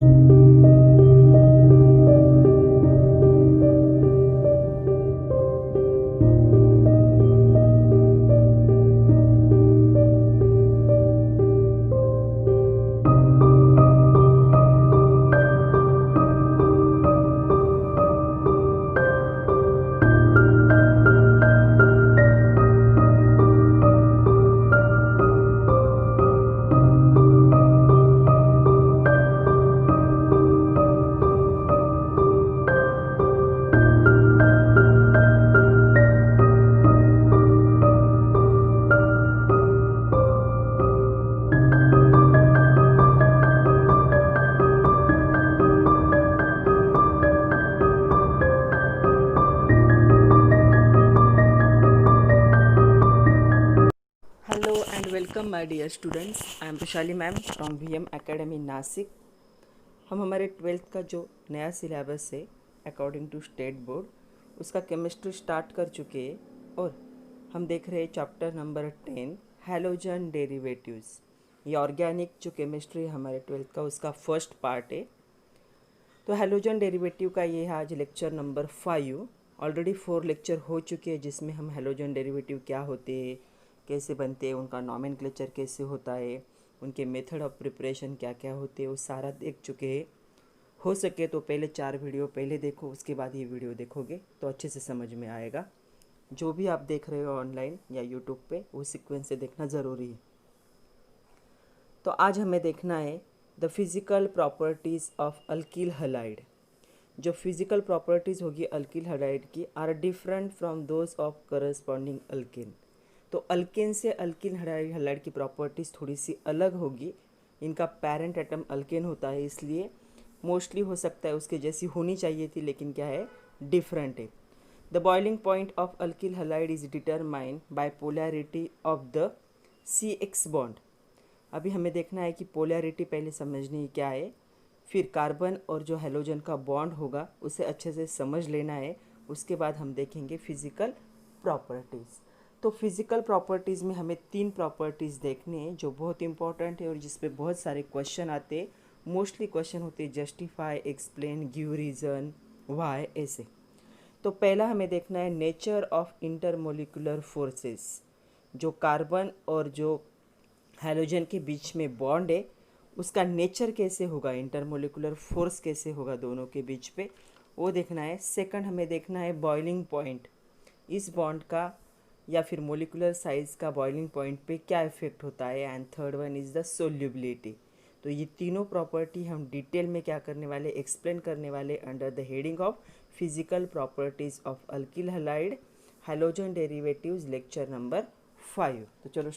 Hello and welcome my dear students. I am Vishali ma'am from VM Academy Nashik. हम हमारे 12th का जो नया सिलेबस है अकॉर्डिंग टू स्टेट बोर्ड उसका केमिस्ट्री स्टार्ट कर चुके हैं और हम देख रहे हैं चैप्टर नंबर 10 हैलोजन डेरिवेटिव्स। ये ऑर्गेनिक जो केमिस्ट्री है हमारे 12th का उसका फर्स्ट पार्ट है। तो हैलोजन डेरिवेटिव का ये है आज लेक्चर नंबर 5। ऑलरेडी 4 लेक्चर हो चुके हैं जिसमें हम हैलोजन डेरिवेटिव क्या होते हैं, कैसे बनते हैं, उनका नॉमेनक्लेचर कैसे होता है, उनके मेथड ऑफ प्रिपरेशन क्या क्या होते हैं वो सारा देख चुके हैं। हो सके तो पहले 4 वीडियो पहले देखो, उसके बाद ये वीडियो देखोगे तो अच्छे से समझ में आएगा। जो भी आप देख रहे हो ऑनलाइन या यूट्यूब पे वो सीक्वेंस से देखना ज़रूरी है। तो आज हमें देखना है the physical properties of alkyl halide. जो फिज़िकल प्रॉपर्टीज़ होगी अल्किल हैलाइड की are different from those of corresponding alkane. तो अल्केन से अल्किल हैलाइड की प्रॉपर्टीज़ थोड़ी सी अलग होगी। इनका पेरेंट एटम अल्केन होता है, इसलिए मोस्टली हो सकता है उसके जैसी होनी चाहिए थी, लेकिन क्या है, डिफरेंट है। The boiling point of alkyl halide is determined by polarity of the CX bond. अभी हमें देखना है कि पोलैरिटी पहले समझनी है क्या है, फिर कार्बन और जो हैलोजन का बॉन्ड होगा उसे अच्छे से समझ लेना है। उसके बाद हम देखेंगे फिज़िकल प्रॉपर्टीज़। तो फिज़िकल प्रॉपर्टीज़ में हमें 3 प्रॉपर्टीज़ देखने हैं जो बहुत इंपॉर्टेंट है और जिस पे बहुत सारे क्वेश्चन आते हैं। मोस्टली क्वेश्चन होते हैं justify, explain, give reason, why, ऐसे। तो पहला हमें देखना है नेचर ऑफ इंटरमोलिकुलर फोर्सेस। जो कार्बन और जो हैलोजन के बीच में बॉन्ड है उसका नेचर कैसे होगा, इंटरमोलिकुलर फोर्स कैसे होगा दोनों के बीच पे, वो देखना है। सेकंड हमें देखना है बॉइलिंग पॉइंट, इस बॉन्ड का या फिर मोलिकुलर साइज का बॉइलिंग पॉइंट पे क्या इफेक्ट होता है। And third one is the solubility. तो ये तीनों प्रॉपर्टी हम डिटेल में क्या करने वाले, एक्सप्लेन करने वाले under the heading of physical properties of alkyl halide halogen derivatives lecture number 5। तो चलो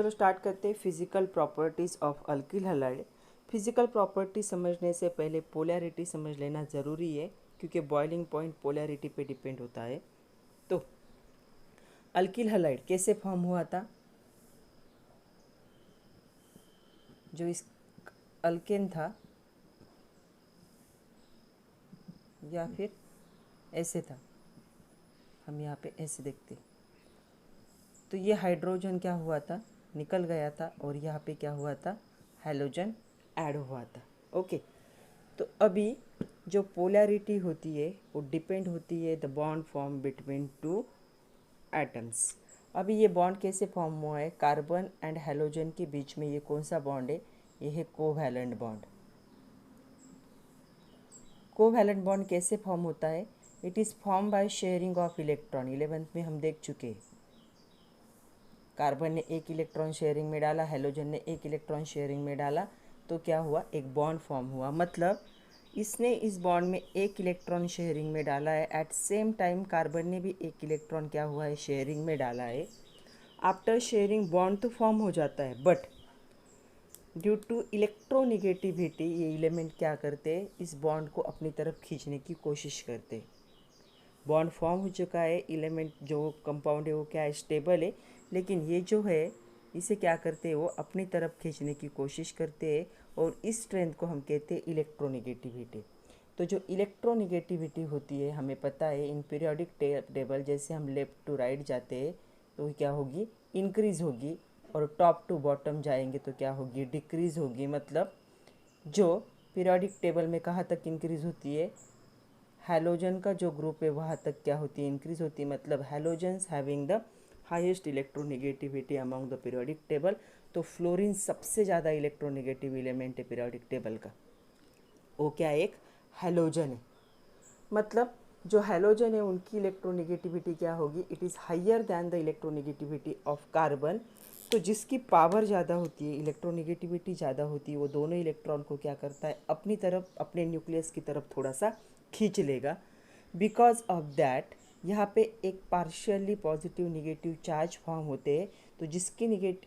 स्टार्ट करते हैं physical properties of alkyl halide. Physical property समझने से पहले पोलैरिटी समझ लेना ज़रूरी है, क्योंकि बॉइलिंग पॉइंट पोलैरिटी पे डिपेंड होता है। तो अल्किल हैलाइड कैसे फॉर्म हुआ था, जो इस अल्केन था या फिर ऐसे था, हम यहाँ पे ऐसे देखते। तो ये हाइड्रोजन क्या हुआ था, निकल गया था, और यहाँ पे क्या हुआ था, हैलोजन ऐड हुआ था। ओके। तो अभी जो पोलैरिटी होती है वो डिपेंड होती है the bond form between 2 atoms. अभी ये बॉन्ड कैसे फॉर्म हुआ है, कार्बन एंड हैलोजन के बीच में ये कौन सा बॉन्ड है, ये है कोवैलेंट बॉन्ड। कोवैलेंट बॉन्ड कैसे फॉर्म होता है, it is form by sharing of electron. 11th में हम देख चुके हैं, कार्बन ने 1 इलेक्ट्रॉन शेयरिंग में डाला, हैलोजन ने 1 इलेक्ट्रॉन शेयरिंग में डाला, तो क्या हुआ, एक बॉन्ड फॉर्म हुआ। मतलब इसने इस बॉन्ड में 1 इलेक्ट्रॉन शेयरिंग में डाला है, एट सेम टाइम कार्बन ने भी 1 इलेक्ट्रॉन क्या हुआ है, शेयरिंग में डाला है। आफ्टर शेयरिंग बॉन्ड तो फॉर्म हो जाता है, बट ड्यू टू इलेक्ट्रोनिगेटिविटी ये एलिमेंट क्या करते हैं, इस बॉन्ड को अपनी तरफ खींचने की कोशिश करते हैं। बॉन्ड फॉर्म हो चुका है, एलिमेंट जो कंपाउंड है वो क्या है, स्टेबल है, लेकिन ये जो है इसे क्या करते हैं, वो अपनी तरफ खींचने की कोशिश करते हैं, और इस स्ट्रेंथ को हम कहते हैं इलेक्ट्रोनिगेटिविटी। तो जो इलेक्ट्रोनिगेटिविटी होती है हमें पता है इन पीरियोडिक टेबल, जैसे हम लेफ्ट टू राइट जाते हैं तो क्या होगी, इंक्रीज होगी, और टॉप टू बॉटम जाएंगे तो क्या होगी, डिक्रीज होगी। मतलब जो पीरियोडिक टेबल में कहाँ तक इंक्रीज होती है, हैलोजन का जो ग्रुप है वहाँ तक क्या होती है, इंक्रीज होती है। मतलब halogens having the highest electronegativity among the periodic table. तो फ्लोरीन सबसे ज़्यादा इलेक्ट्रोनेगेटिव एलिमेंट है पीरियोडिक टेबल का, वो क्या है, एक हैलोजन है। मतलब जो हैलोजन है उनकी इलेक्ट्रोनेगेटिविटी क्या होगी, it is higher than the electronegativity of carbon. तो जिसकी पावर ज़्यादा होती है, इलेक्ट्रोनेगेटिविटी ज़्यादा होती है, वो दोनों इलेक्ट्रॉन को क्या करता है, अपनी तरफ, अपने न्यूक्लियस की तरफ थोड़ा सा खींच लेगा। बिकॉज ऑफ दैट यहाँ पे एक partially positive negative charge form होते हैं। तो जिसकी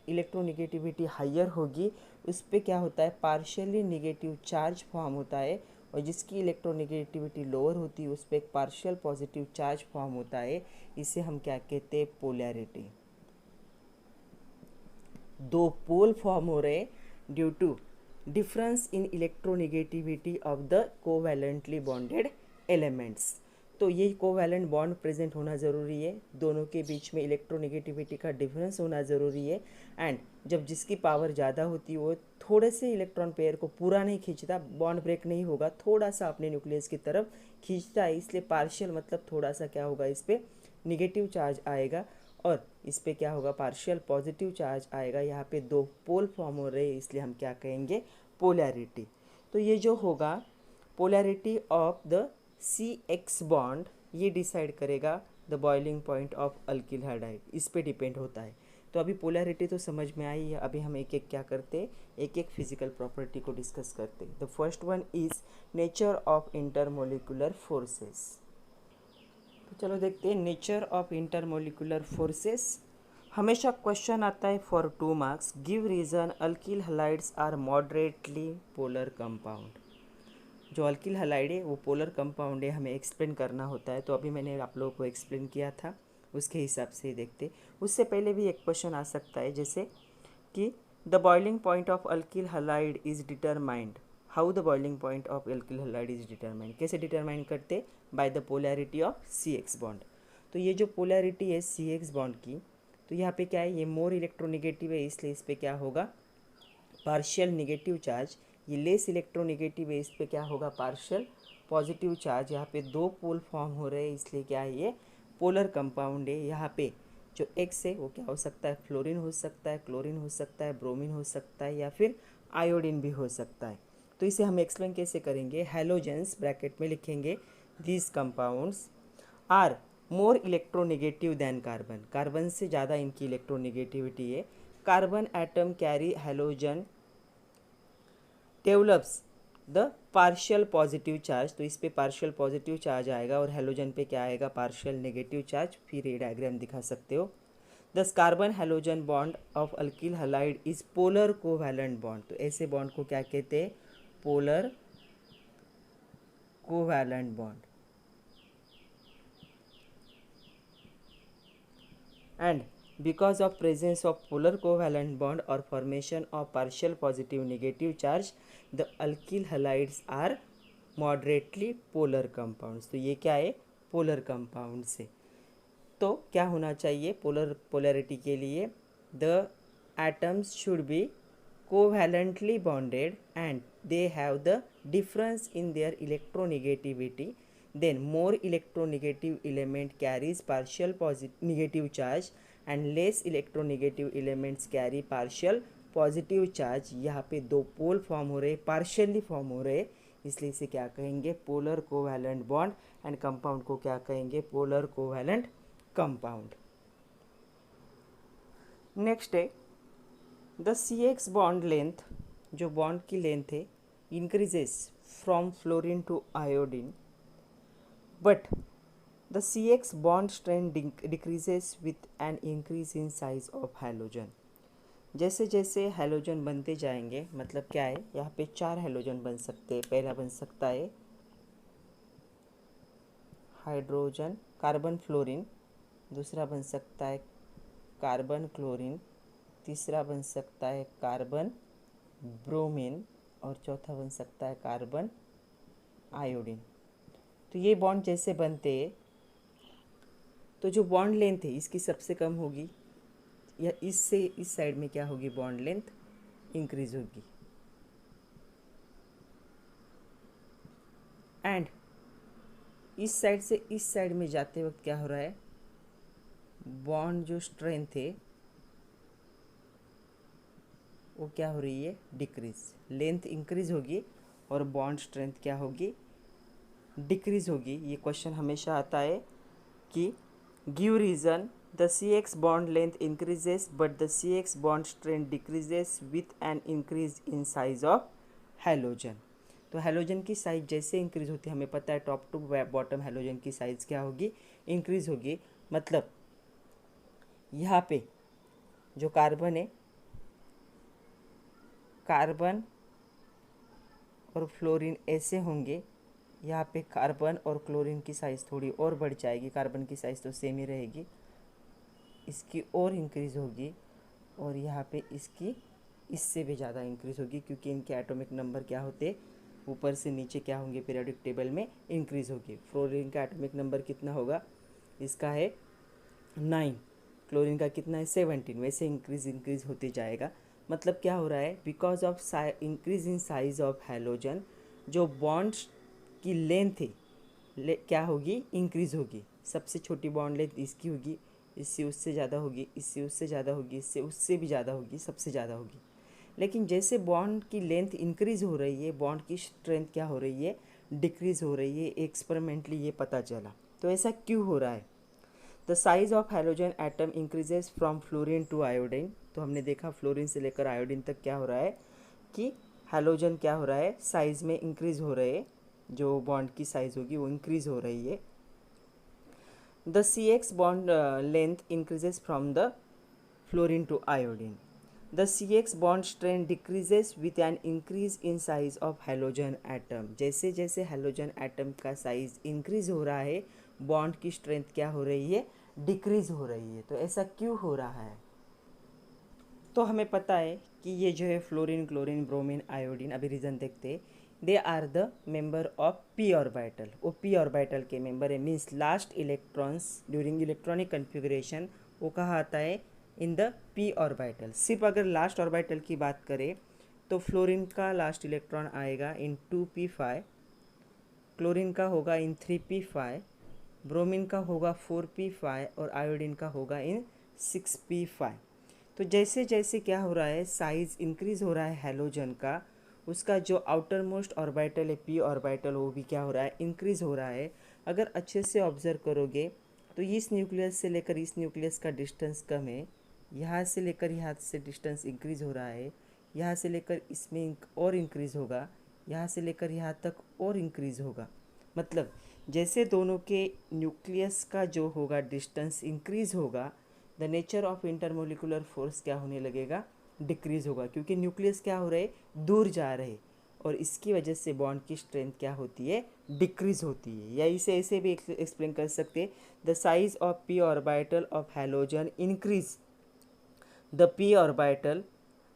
इलेक्ट्रोनेगेटिविटी हायर होगी उस पर क्या होता है, पार्शियली निगेटिव चार्ज फॉर्म होता है। और जिसकी इलेक्ट्रोनेगेटिविटी लोअर होती है उस पर एक पार्शियल पॉजिटिव चार्ज फॉर्म होता है। इसे हम क्या कहते हैं, पोलैरिटी। दो पोल फॉर्म हो रहे due to difference in electronegativity of the covalently bonded elements. तो ये कोवैलेंट बॉन्ड प्रेजेंट होना ज़रूरी है, दोनों के बीच में इलेक्ट्रोनेगेटिविटी का डिफरेंस होना ज़रूरी है। एंड जब जिसकी पावर ज़्यादा होती है वो थोड़े से इलेक्ट्रॉन पेयर को पूरा नहीं खींचता, बॉन्ड ब्रेक नहीं होगा, थोड़ा सा अपने न्यूक्लियस की तरफ खींचता है। इसलिए पार्शियल मतलब थोड़ा सा क्या होगा, इस पर निगेटिव चार्ज आएगा और इस पे क्या होगा, पार्शियल पॉजिटिव चार्ज आएगा। यहाँ पे दो पोल फॉर्म हो रहे हैं, इसलिए हम क्या कहेंगे, पोलैरिटी। तो ये जो होगा polarity of the CX bond, ये डिसाइड करेगा the boiling point of alkyl hydride, इस पे डिपेंड होता है। तो अभी पोलैरिटी तो समझ में आई है, अभी हम एक एक क्या करते हैं, एक एक फिजिकल प्रॉपर्टी को डिस्कस करते हैं। The first one is nature of intermolecular forces. तो चलो देखते हैं नेचर ऑफ इंटरमोलिकुलर फोर्सेस। हमेशा क्वेश्चन आता है for 2 marks, give reason alkyl halides are moderately polar compound. जो अल्किल हलाइड है वो पोलर कंपाउंड है, हमें एक्सप्लेन करना होता है। तो अभी मैंने आप लोगों को एक्सप्लेन किया था, उसके हिसाब से ही देखते। उससे पहले भी एक क्वेश्चन आ सकता है, जैसे कि the boiling point of alkyl halide is determined. How the boiling point of alkyl halide is determined, कैसे डिटरमाइन करते, by the polarity of CX bond. तो ये जो पोलैरिटी है CX बॉन्ड की, तो यहाँ पे क्या है, ये मोर इलेक्ट्रोनेगेटिव है, इसलिए इस पर क्या होगा, पार्शियल निगेटिव चार्ज। ये लेस इलेक्ट्रोनेगेटिव है, इस पर क्या होगा, पार्शियल पॉजिटिव चार्ज। यहाँ पे दो पोल फॉर्म हो रहे हैं, इसलिए क्या है, ये पोलर कंपाउंड है। यहाँ पे जो X है वो क्या हो सकता है, फ्लोरीन हो सकता है, क्लोरीन हो सकता है, ब्रोमीन हो सकता है, या फिर आयोडीन भी हो सकता है। तो इसे हम एक्सप्लेन कैसे करेंगे, हैलोजेंस ब्रैकेट में लिखेंगे, these compounds are more electronegative than carbon. Carbon से ज़्यादा इनकी इलेक्ट्रोनेगेटिविटी है। Carbon atom carry halogen develops the partial positive charge. तो इस पे पार्शियल पॉजिटिव चार्ज आएगा और हेलोजन पे क्या आएगा, पार्शियल नेगेटिव चार्ज। फिर ये डायग्राम दिखा सकते हो। दस carbon halogen bond of alkyl halide is polar covalent bond. तो ऐसे बॉन्ड को क्या कहते हैं, polar covalent bond. And because of presence of polar covalent bond or formation of partial positive negative charge, the alkyl halides are moderately polar compounds। तो ये क्या है, पोलर कंपाउंड से। तो क्या होना चाहिए पोलैरिटी के लिए, the atoms should be covalently bonded and they have the difference in their electronegativity. Then more electronegative element carries partial negative charge and less electronegative elements carry partial positive charge. यहाँ पे दो पोल form हो रहे, partially form हो रहे, इसलिए इसे क्या कहेंगे, polar covalent bond. And compound को क्या कहेंगे, पोलर कोवैलेंट कंपाउंड। नेक्स्ट है द CX बॉन्ड लेंथ, जो बॉन्ड की लेंथ है, increases from fluorine to iodine, but the CX bond strength decreases with an increase in size of halogen. जैसे जैसे halogen बनते जाएंगे, मतलब क्या है, यहाँ पे 4 हैलोजन बन सकते हैं। पहला बन सकता है हाइड्रोजन कार्बन फ्लोरीन, दूसरा बन सकता है कार्बन क्लोरीन, तीसरा बन सकता है कार्बन ब्रोमीन, और चौथा बन सकता है कार्बन आयोडीन। तो ये बॉन्ड जैसे बनते हैं तो जो बॉन्ड लेंथ है इसकी सबसे कम होगी, या इससे इस साइड में क्या होगी, बॉन्ड लेंथ इंक्रीज होगी। एंड इस साइड से इस साइड में जाते वक्त क्या हो रहा है, बॉन्ड जो स्ट्रेंथ है वो क्या हो रही है, डिक्रीज, लेंथ इंक्रीज होगी और बॉन्ड स्ट्रेंथ क्या होगी, डिक्रीज होगी। ये क्वेश्चन हमेशा आता है कि give reason the C X bond length increases but the C X bond strength decreases with an increase in size of halogen. तो हैलोजन की साइज जैसे इंक्रीज होती है, हमें पता है टॉप टू बॉटम हैलोजन की साइज क्या होगी, इंक्रीज होगी। मतलब यहाँ पे जो कार्बन है, कार्बन और फ्लोरीन ऐसे होंगे, यहाँ पे कार्बन और क्लोरीन की साइज़ थोड़ी और बढ़ जाएगी, कार्बन की साइज़ तो सेम ही रहेगी, इसकी और इंक्रीज़ होगी, और यहाँ पे इसकी इससे भी ज़्यादा इंक्रीज़ होगी, क्योंकि इनके एटॉमिक नंबर क्या होते, ऊपर से नीचे क्या होंगे, पीरियोडिक टेबल में इंक्रीज़ होगी। फ्लोरीन का एटॉमिक नंबर कितना होगा, इसका है 9, क्लोरीन का कितना है 17, वैसे इंक्रीज़ होते जाएगा। मतलब क्या हो रहा है, because of increase in size of halogen, जो बॉन्ड्स की लेंथ है क्या होगी, इंक्रीज़ होगी। सबसे छोटी बॉन्ड लेंथ इसकी होगी, इससे उससे ज़्यादा होगी, इससे उससे ज़्यादा होगी, इससे उससे भी ज़्यादा होगी, सबसे ज़्यादा होगी। लेकिन जैसे बॉन्ड की लेंथ इंक्रीज़ हो रही है, बॉन्ड की स्ट्रेंथ क्या हो रही है, डिक्रीज़ हो रही है। एक्सपेरिमेंटली ये पता चला। तो ऐसा क्यों हो रहा है, the size of hydrogen atom increases from fluorine to iodine. तो हमने देखा फ्लोरीन से लेकर आयोडीन तक क्या हो रहा है कि हाइड्रोजन क्या हो रहा है, साइज में इंक्रीज हो रहे हैं, जो बॉन्ड की साइज होगी वो इंक्रीज हो रही है। The C X bond length increases from the fluorine to iodine. The C X bond strength decreases with an increase in size of hydrogen atom. जैसे जैसे हाइड्रोजन एटम का साइज इंक्रीज हो रहा है, बॉन्ड की स्ट्रेंथ क्या हो रही है, डिक्रीज हो रही है। तो ऐसा क्यों हो रहा है, तो हमें पता है कि ये जो है फ्लोरीन, क्लोरीन, ब्रोमीन, आयोडीन, अभी रीज़न देखते हैं, they are the member of P orbital. वो पी ऑर्बिटल के मेंबर है, means last electrons during electronic configuration वो कहाँ आता है, इन द पी ऑर्बिटल। सिर्फ अगर लास्ट ऑर्बिटल की बात करें तो फ्लोरीन का लास्ट इलेक्ट्रॉन आएगा इन 2p5, क्लोरीन का होगा इन 3p5, ब्रोमीन का होगा 4p5 और आयोडीन का होगा इन 6p5। तो जैसे जैसे क्या हो रहा है, साइज़ इंक्रीज़ हो रहा है हैलोजन का, उसका जो आउटर मोस्ट ऑर्बिटल है पी ऑर्बिटल, वो भी क्या हो रहा है, इंक्रीज़ हो रहा है। अगर अच्छे से ऑब्जर्व करोगे तो इस न्यूक्लियस से लेकर इस न्यूक्लियस का डिस्टेंस कम है, यहाँ से लेकर यहाँ से डिस्टेंस इंक्रीज़ हो रहा है, यहाँ से लेकर इसमें और इंक्रीज़ होगा, यहाँ से लेकर यहाँ तक और इंक्रीज़ होगा। मतलब जैसे दोनों के न्यूक्लियस का जो होगा डिस्टेंस इंक्रीज़ होगा, the nature of intermolecular force क्या होने लगेगा, डिक्रीज़ होगा, क्योंकि न्यूक्लियस क्या हो रहे, दूर जा रहे, और इसकी वजह से बॉन्ड की स्ट्रेंथ क्या होती है, डिक्रीज़ होती है। या इसे ऐसे भी एक्सप्लेन कर सकते हैं, the size of P orbital of halogen increase, the P orbital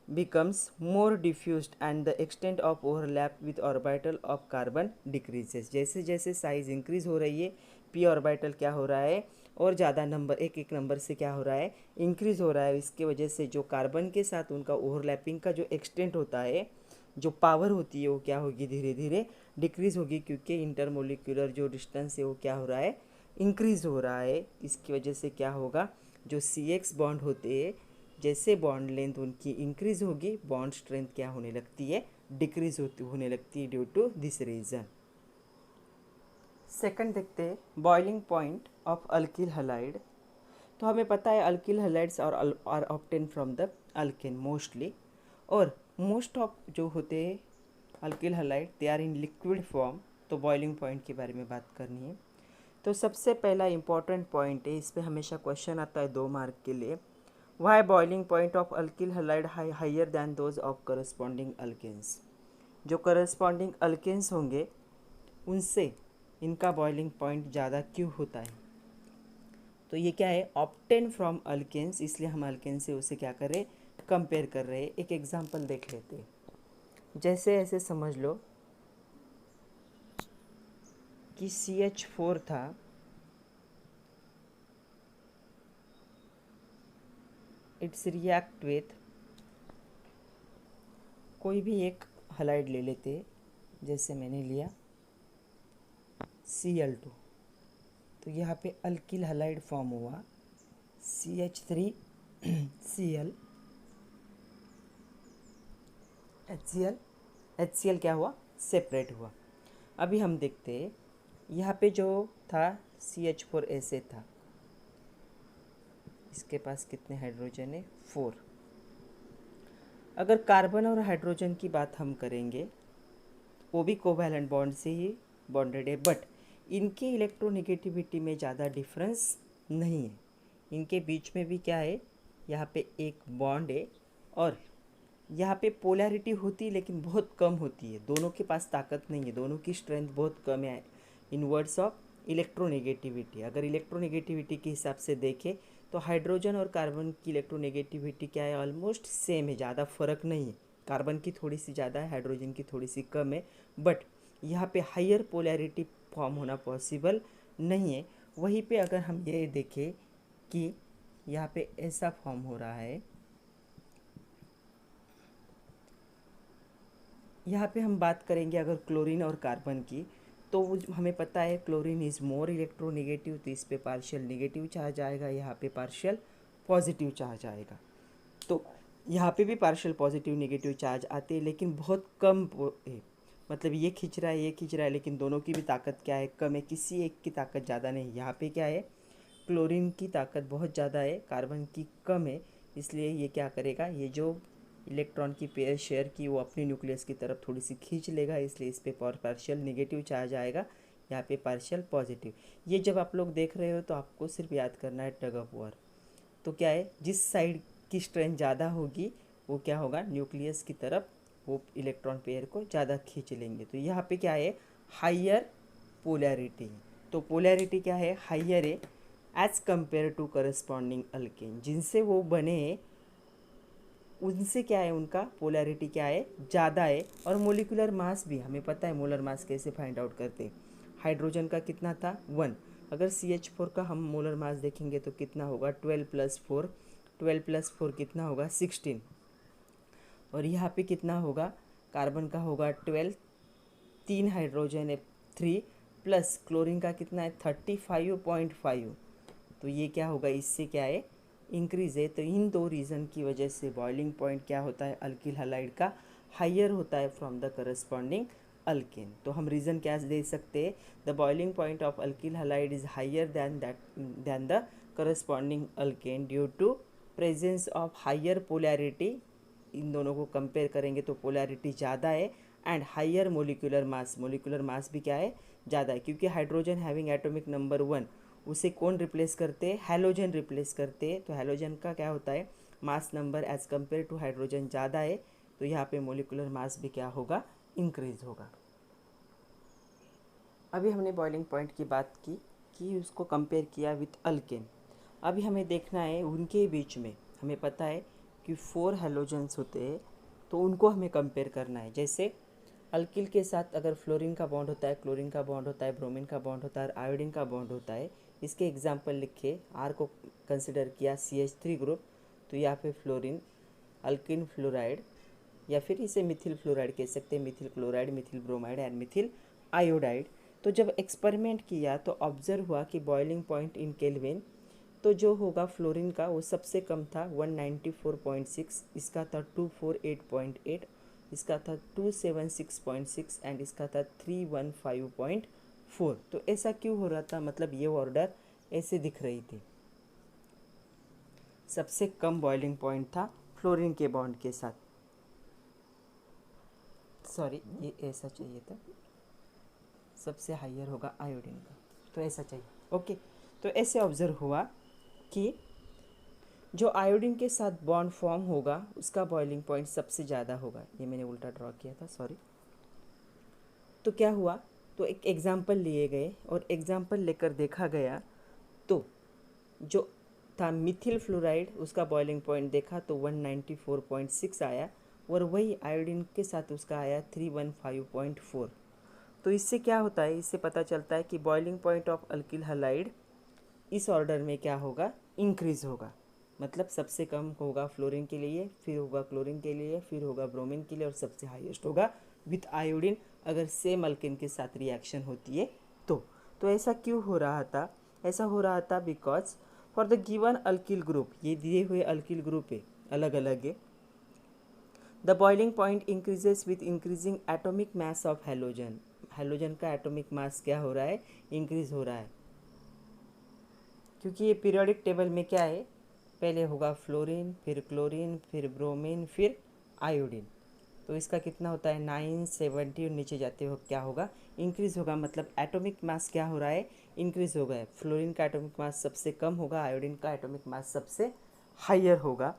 becomes more diffused and the extent of overlap with orbital of carbon decreases। जैसे जैसे साइज इंक्रीज हो रही है, पी ऑर्बिटल क्या हो रहा है, और ज़्यादा नंबर, एक एक नंबर से क्या हो रहा है, इंक्रीज हो रहा है। इसके वजह से जो कार्बन के साथ उनका ओवरलैपिंग का जो एक्सटेंट होता है, जो पावर होती है, वो क्या होगी, धीरे धीरे डिक्रीज होगी, क्योंकि इंटरमोलिकुलर जो डिस्टेंस है वो क्या हो रहा है, इंक्रीज हो रहा है। इसकी वजह से क्या होगा, जो सी एक्स बॉन्ड होते हैं, जैसे बॉन्ड लेंथ उनकी इंक्रीज होगी, बॉन्ड स्ट्रेंथ क्या होने लगती है, डिक्रीज होने लगती है, due to this reason. Second देखते हैं, boiling point of alkyl halide. तो हमें पता है alkyl halides are obtain from the alkane mostly, और मोस्ट ऑफ जो होते हैं alkyl halide they are in liquid form. तो बॉइलिंग पॉइंट के बारे में बात करनी है। तो सबसे पहला इंपॉर्टेंट पॉइंट है, इस पर हमेशा क्वेश्चन आता है 2 मार्क के लिए, why boiling point of alkyl halide higher than those of corresponding alkanes. जो करस्पॉन्डिंग अल्केन्स होंगे उनसे इनका बॉइलिंग पॉइंट ज़्यादा क्यों होता है। तो ये क्या है, ऑब्टेन फ्रॉम अल्केन्स, इसलिए हम अल्केन से उसे क्या कर रहे, कंपेयर कर रहे हैं। एक एग्जांपल देख लेते हैं। जैसे ऐसे समझ लो कि CH4 था, इट्स रिएक्ट विथ कोई भी एक हैलाइड ले लेते, जैसे मैंने लिया Cl2। तो यहाँ पे अल्किल हैलाइड फॉर्म हुआ CH3 Cl HCl। HCl क्या हुआ, सेपरेट हुआ। अभी हम देखते हैं यहाँ पे जो था CH4 था, इसके पास कितने हाइड्रोजन है, 4। अगर कार्बन और हाइड्रोजन की बात हम करेंगे, वो भी कोवैलेंट बॉन्ड से ही बॉन्डेड है, बट इनके इलेक्ट्रोनेगेटिविटी में ज़्यादा डिफरेंस नहीं है। इनके बीच में भी क्या है, यहाँ पे एक बॉन्ड है और यहाँ पे पोलैरिटी होती है लेकिन बहुत कम होती है। दोनों के पास ताकत नहीं है, दोनों की स्ट्रेंथ बहुत कम है इन वर्ड्स ऑफ इलेक्ट्रोनेगेटिविटी। अगर इलेक्ट्रोनेगेटिविटी के हिसाब से देखें तो हाइड्रोजन और कार्बन की इलेक्ट्रोनेगेटिविटी क्या है, ऑलमोस्ट सेम है, ज़्यादा फर्क नहीं है। कार्बन की थोड़ी सी ज़्यादा है, हाइड्रोजन की थोड़ी सी कम है, बट यहाँ पे हायर पोलैरिटी फॉर्म होना पॉसिबल नहीं है। वहीं पे अगर हम ये देखें कि यहाँ पे ऐसा फॉर्म हो रहा है, यहाँ पे हम बात करेंगे अगर क्लोरीन और कार्बन की, तो हमें पता है क्लोरीन इज़ मोर इलेक्ट्रोनेगेटिव, तो इस पे पार्शियल नेगेटिव चार्ज आएगा, यहाँ पे पार्शियल पॉजिटिव चार्ज आएगा। तो यहाँ पे भी पार्शियल पॉजिटिव नेगेटिव चार्ज आते हैं लेकिन बहुत कम है, मतलब ये खींच रहा है ये खींच रहा है, लेकिन दोनों की भी ताकत क्या है, कम है, किसी एक की ताकत ज़्यादा नहीं। यहाँ पे क्या है, क्लोरीन की ताकत बहुत ज़्यादा है, कार्बन की कम है, इसलिए ये क्या करेगा, ये जो इलेक्ट्रॉन की पेयर शेयर की वो अपनी न्यूक्लियस की तरफ थोड़ी सी खींच लेगा, इसलिए इस पे पार्शियल नेगेटिव चार्ज आएगा, यहाँ पे पार्शियल पॉजिटिव। ये जब आप लोग देख रहे हो तो आपको सिर्फ याद करना है टग ऑफ वॉर। तो क्या है, जिस साइड की स्ट्रेंथ ज़्यादा होगी वो क्या होगा, न्यूक्लियस की तरफ वो इलेक्ट्रॉन पेयर को ज़्यादा खींच लेंगे। तो यहाँ पे क्या है, हाइयर पोलैरिटी। तो पोलैरिटी क्या है, हाइयर है as compare to corresponding alkane, जिनसे वो बने उनसे क्या है, उनका पोलैरिटी क्या है, ज़्यादा है। और मोलिकुलर मास भी हमें पता है, मोलर मास कैसे फाइंड आउट करते हैं। हाइड्रोजन का कितना था, 1। अगर CH4 का हम मोलर मास देखेंगे तो कितना होगा, 12+4। 12+4 कितना होगा, 16। और यहाँ पे कितना होगा, कार्बन का होगा 12, 3 हाइड्रोजन है 3, प्लस क्लोरीन का कितना है 35.5। तो ये क्या होगा, इससे क्या है, इंक्रीज है। तो इन दो रीज़न की वजह से बॉइलिंग पॉइंट क्या होता है, अल्किल हैलाइड का हाइयर होता है फ्रॉम द करस्पॉन्डिंग अल्केन। तो हम रीज़न क्या दे सकते हैं, the boiling point of alkyl halide is higher than the corresponding alkane due to presence of higher polarity. इन दोनों को कंपेयर करेंगे तो पोलैरिटी ज़्यादा है, and higher molecular mass, molecular mass भी क्या है, ज़्यादा है, क्योंकि हाइड्रोजन हैविंग एटॉमिक नंबर 1, उसे कौन रिप्लेस करते हैं, हैलोजन रिप्लेस करते हैं। तो हैलोजन का क्या होता है, mass number as compare to hydrogen ज़्यादा है, तो यहाँ पे मोलिकुलर मास भी क्या होगा, इंक्रीज होगा। अभी हमने बॉइलिंग पॉइंट की बात की कि उसको कंपेयर किया विथ अल्केन। अभी हमें देखना है उनके बीच में, हमें पता है कि 4 हैलोजन्स होते हैं, तो उनको हमें कंपेयर करना है। जैसे अल्किल के साथ अगर फ्लोरीन का बॉन्ड होता है, क्लोरीन का बॉन्ड होता है, ब्रोमीन का बॉन्ड होता है, आयोडीन का बॉन्ड होता है। इसके एग्जाम्पल लिखे, आर को कंसिडर किया CH3 ग्रुप, तो यहाँ पे फ्लोरीन, अल्किन फ्लोराइड, या फिर इसे मिथिल फ्लोराइड कह सकते हैं, Mithil chloride, Mithil bromide and Mithil iodide. तो जब एक्सपेरिमेंट किया तो ऑब्जर्व हुआ कि बॉइलिंग पॉइंट इन केल्विन, तो जो होगा फ्लोरीन का वो सबसे कम था 194.6, इसका था 248.8, इसका था 276.6 एंड इसका था 315.4। तो ऐसा क्यों हो रहा था, मतलब ये ऑर्डर ऐसे दिख रही थी। सबसे कम बॉइलिंग पॉइंट था फ्लोरीन के बॉन्ड के साथ, सॉरी ये ऐसा चाहिए था, सबसे हाइयर होगा आयोडीन का, तो ऐसा चाहिए, ओके। तो ऐसे ऑब्जर्व हुआ कि जो आयोडीन के साथ बॉन्ड फॉर्म होगा उसका बॉइलिंग पॉइंट सबसे ज़्यादा होगा। ये मैंने उल्टा ड्रॉ किया था, सॉरी। तो क्या हुआ, तो एक एग्ज़ाम्पल लिए गए और एग्ज़ाम्पल लेकर देखा गया, तो जो था मिथिल फ्लोराइड उसका बॉइलिंग पॉइंट देखा तो 194.6 आया, और वही आयोडीन के साथ उसका आया 315.4। तो इससे क्या होता है, इससे पता चलता है कि boiling point of alkyl halide इस ऑर्डर में क्या होगा, इंक्रीज होगा। मतलब सबसे कम होगा फ्लोरीन के लिए, फिर होगा क्लोरीन के लिए, फिर होगा ब्रोमीन के लिए, और सबसे हाईएस्ट होगा विथ आयोडीन, अगर सेम अल्केन के साथ रिएक्शन होती है तो ऐसा क्यों हो रहा था? ऐसा हो रहा था because for the given alkyl group, ये दिए हुए अल्किल ग्रुप है, अलग अलग है, the boiling point increases with increasing atomic mass of halogen. Halogen का एटॉमिक मास क्या हो रहा है? इंक्रीज हो रहा है, क्योंकि ये पीरियोडिक टेबल में क्या है, पहले होगा फ्लोरीन, फिर क्लोरीन, फिर ब्रोमीन, फिर आयोडीन। तो इसका कितना होता है? 970, और नीचे जाते हुए क्या होगा? इंक्रीज होगा, मतलब एटॉमिक मास क्या हो रहा है? इंक्रीज हो गया। फ्लोरीन का एटॉमिक मास सबसे कम होगा, आयोडीन का एटॉमिक मास सबसे हायर होगा।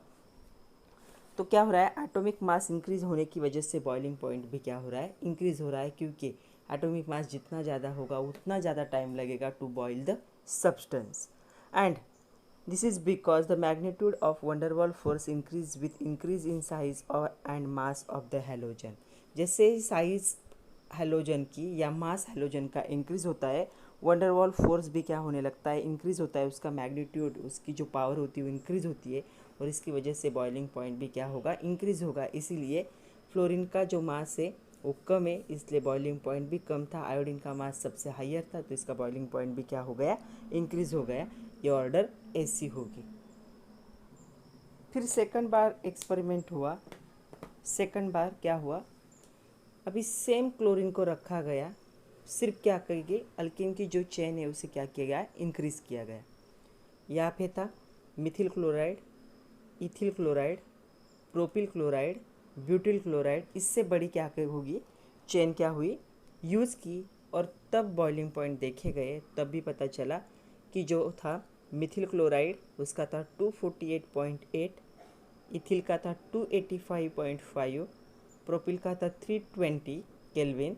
तो क्या हो रहा है? एटॉमिक मास इंक्रीज होने की वजह से बॉइलिंग पॉइंट भी क्या हो रहा है? इंक्रीज हो रहा है, क्योंकि एटॉमिक मास जितना ज़्यादा होगा उतना ज़्यादा टाइम लगेगा to boil the substance. And this is because the magnitude of van der Waals force increase with increase in size or and mass of the halogen। जैसे ही साइज हेलोजन की या मास halogen का इंक्रीज होता है, van der Waals force भी क्या होने लगता है? इंक्रीज होता है। उसका मैग्नीट्यूड, उसकी जो पावर होती है वो इंक्रीज होती है, और इसकी वजह से बॉइलिंग पॉइंट भी क्या होगा? इंक्रीज होगा। इसीलिए फ्लोरीन का जो मास है वो कम है, इसलिए बॉइलिंग पॉइंट भी कम था। आयोडीन का मास सबसे हायर था, तो इसका बॉइलिंग पॉइंट भी क्या हो गया? इंक्रीज हो गया। ये ऑर्डर ऐसी होगी। फिर सेकंड बार एक्सपेरिमेंट हुआ। सेकंड बार क्या हुआ? अभी सेम क्लोरीन को रखा गया, सिर्फ क्या करेंगे? अल्कीन की जो चेन है उसे क्या किया गया? इंक्रीज किया गया। यहाँ पे था Mithil chloride, ethyl chloride, propyl chloride, butyl chloride. इससे बड़ी क्या होगी? चेन क्या हुई? यूज़ की, और तब बॉइलिंग पॉइंट देखे गए, तब भी पता चला कि जो था मिथिल क्लोराइड उसका था 248.8, इथिल का था 285.5, प्रोपिल का था 320 केल्विन,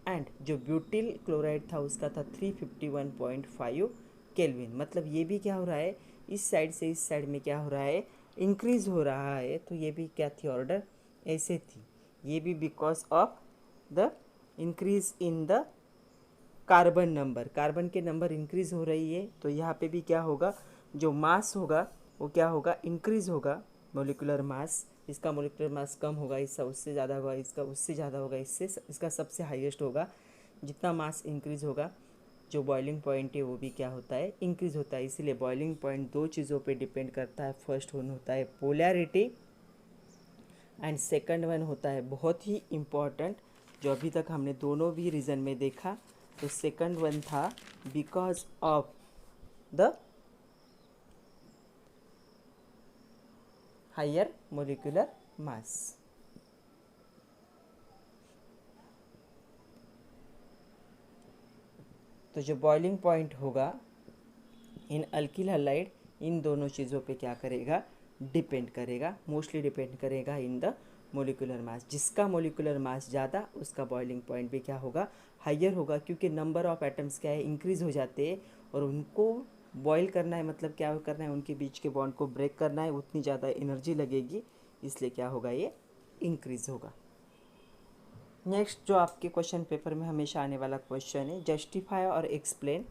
एंड जो ब्यूटिल क्लोराइड था उसका था 351.5 केल्विन। मतलब ये भी क्या हो रहा है? इस साइड से इस साइड में क्या हो रहा है? इंक्रीज हो रहा है। तो ये भी क्या थी? ऑर्डर ऐसे थी। ये भी because of the increase in the carbon number, carbon के नंबर इंक्रीज हो रही है, तो यहाँ पे भी क्या होगा? जो मास होगा वो क्या होगा? इंक्रीज होगा। मोलिकुलर मास, इसका मोलिकुलर मास कम होगा, इसका उससे ज़्यादा होगा, इसका उससे ज़्यादा होगा, इससे इसका सबसे हाईएस्ट होगा। जितना मास इंक्रीज होगा, जो बॉइलिंग पॉइंट है वो भी क्या होता है? इंक्रीज होता है। इसीलिए बॉइलिंग पॉइंट दो चीज़ों पे डिपेंड करता है। फर्स्ट वन होता है पोलैरिटी, एंड सेकंड वन होता है बहुत ही इम्पॉर्टेंट, जो अभी तक हमने दोनों भी रीज़न में देखा। तो सेकंड वन था because of the higher molecular mass. तो जो बॉइलिंग पॉइंट होगा इन अल्किल हैलाइड, इन दोनों चीज़ों पे क्या करेगा? डिपेंड करेगा। मोस्टली डिपेंड करेगा इन द मोलिकुलर मास। जिसका मोलिकुलर मास ज़्यादा, उसका बॉइलिंग पॉइंट भी क्या होगा? हायर होगा, क्योंकि नंबर ऑफ एटम्स क्या है? इंक्रीज हो जाते हैं, और उनको बॉयल करना है, मतलब क्या करना है? उनके बीच के बॉन्ड को ब्रेक करना है, उतनी ज़्यादा एनर्जी लगेगी, इसलिए क्या होगा? ये इंक्रीज होगा। नेक्स्ट जो आपके क्वेश्चन पेपर में हमेशा आने वाला क्वेश्चन है, जस्टिफाई और explain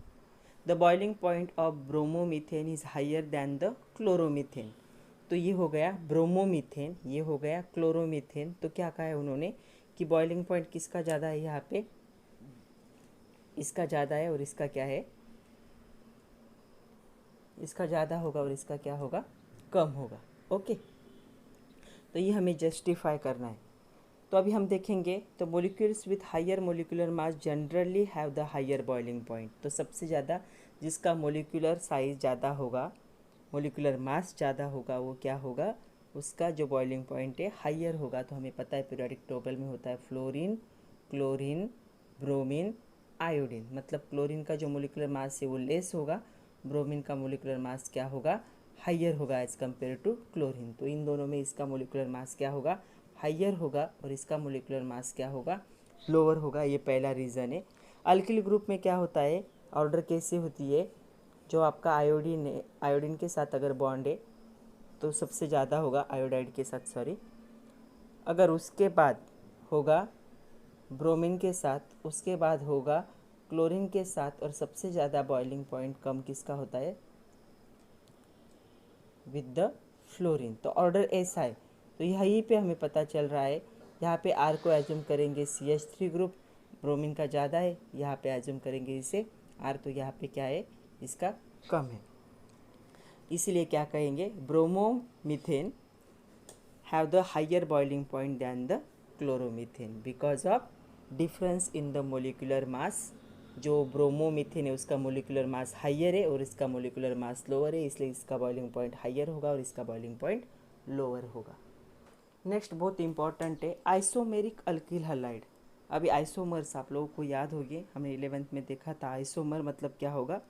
the boiling point of bromomethane is higher than the chloromethane. तो ये हो गया ब्रोमोमीथेन, ये हो गया क्लोरोमीथेन। तो क्या कहा है उन्होंने कि बॉइलिंग पॉइंट किसका ज़्यादा है? यहाँ पे इसका ज़्यादा है, और इसका क्या है? इसका ज़्यादा होगा, और इसका क्या होगा? कम होगा। ओके, तो ये हमें जस्टिफाई करना है। तो अभी हम देखेंगे, तो molecules with higher molecular mass generally have the higher boiling point. तो सबसे ज़्यादा जिसका मोलिकुलर साइज ज़्यादा होगा, मोलिकुलर मास ज़्यादा होगा, वो क्या होगा? उसका जो बॉइलिंग पॉइंट है हायर होगा। तो हमें पता है पीरियोडिक टेबल में होता है फ्लोरीन, क्लोरीन, ब्रोमीन, आयोडीन। मतलब क्लोरीन का जो मोलिकुलर मास है वो लेस होगा, ब्रोमीन का मोलिकुलर मास क्या होगा? हायर होगा एज़ कम्पेयर टू क्लोरीन। तो इन दोनों में इसका मोलिकुलर मास क्या होगा? हायर होगा, और इसका मोलिकुलर मास क्या होगा? लोअर होगा। ये पहला रीज़न है। अल्किल ग्रुप में क्या होता है? ऑर्डर कैसे होती है? जो आपका आयोडीन है, आयोडीन के साथ अगर बॉन्ड है तो सबसे ज़्यादा होगा आयोडाइड के साथ, सॉरी। अगर उसके बाद होगा ब्रोमीन के साथ, उसके बाद होगा क्लोरीन के साथ, और सबसे ज़्यादा बॉइलिंग पॉइंट कम किसका होता है? With the fluorine. तो ऑर्डर ऐसा है। तो यहीं पे हमें पता चल रहा है। यहाँ पे आर को एज्यूम करेंगे CH3 ग्रुप, ब्रोमीन का ज़्यादा है, यहाँ पे एज्यूम करेंगे इसे R, तो यहाँ पे क्या है इसका कम है, इसलिए क्या कहेंगे bromomethane have the higher boiling point than the chloromethane because of difference in the molecular mass। जो ब्रोमोमीथेन है उसका मोलिकुलर मास हाइयर है और इसका मोलिकुलर मास लोअर है, इसलिए इसका बॉइलिंग पॉइंट हाइयर होगा और इसका बॉइलिंग पॉइंट लोअर होगा। नेक्स्ट बहुत इंपॉर्टेंट है आइसोमेरिक अल्किल हलाइड। अभी आइसोमर्स आप लोगों को याद होगी, हमने 11th में देखा था। आइसोमर मतलब क्या होगा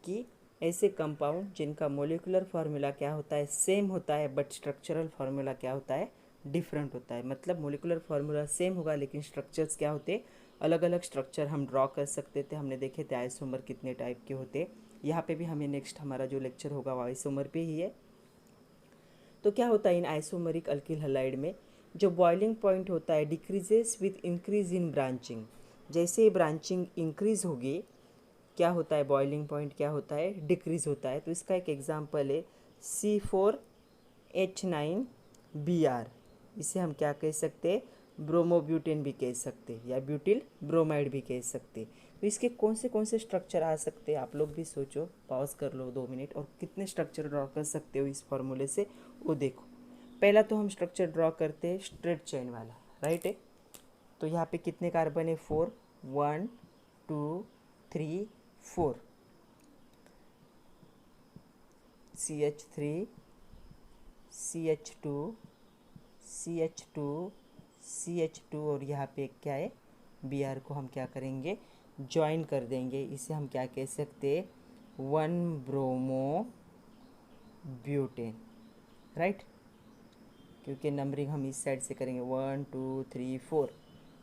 कि ऐसे कंपाउंड जिनका मोलिकुलर फार्मूला क्या होता है सेम होता है बट स्ट्रक्चरल फार्मूला क्या होता है डिफरेंट होता है। मतलब मोलिकुलर फार्मूला सेम होगा लेकिन स्ट्रक्चर्स क्या होते अलग अलग स्ट्रक्चर हम ड्रॉ कर सकते थे। हमने देखे थे आइसोमर कितने टाइप के होते। यहाँ पे भी हमें नेक्स्ट हमारा जो लेक्चर होगा वो आइसोमर पे ही है। तो क्या होता है इन आइसोमरिक अल्किल हलाइड में जो बॉइलिंग पॉइंट होता है decreases with increase in branching. जैसे ब्रांचिंग इंक्रीज होगी क्या होता है बॉइलिंग पॉइंट क्या होता है डिक्रीज होता है। तो इसका एक एग्जांपल है C4H9Br। इसे हम क्या कह सकते हैं ब्रोमोब्यूटेन भी कह सकते हैं या ब्यूटिल ब्रोमाइड भी कह सकते हैं। तो इसके कौन से स्ट्रक्चर आ सकते हैं आप लोग भी सोचो, पॉज कर लो 2 मिनट और कितने स्ट्रक्चर ड्रॉ कर सकते हो इस फॉर्मूले से वो देखो। पहला तो हम स्ट्रक्चर ड्रॉ करते हैं स्ट्रेट चेन वाला, राइट है। तो यहाँ पे कितने कार्बन है 4, 1 2 3 4, CH3 CH2 CH2 CH2 और यहाँ पे क्या है Br को हम क्या करेंगे ज्वाइन कर देंगे। इसे हम क्या कह सकते हैं 1 ब्रोमो ब्यूटेन, राइट। क्योंकि नंबरिंग हम इस साइड से करेंगे 1 2 3 4,